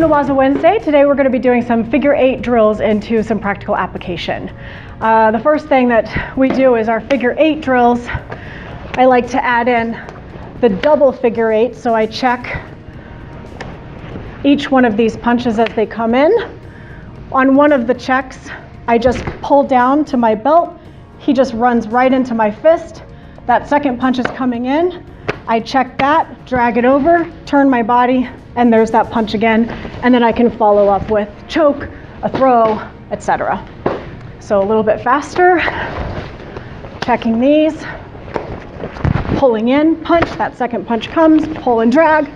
to Waza Wednesday. Today we're going to be doing some figure 8 drills into some practical application. The first thing that we do is our figure 8 drills. I like to add in the double figure 8, so I check each one of these punches as they come in. On one of the checks, I just pull down to my belt. He just runs right into my fist. That second punch is coming in. I check that, drag it over, turn my body, and there's that punch again. And then I can follow up with choke, a throw, etc. So a little bit faster. Checking these. Pulling in, punch, that second punch comes, pull and drag,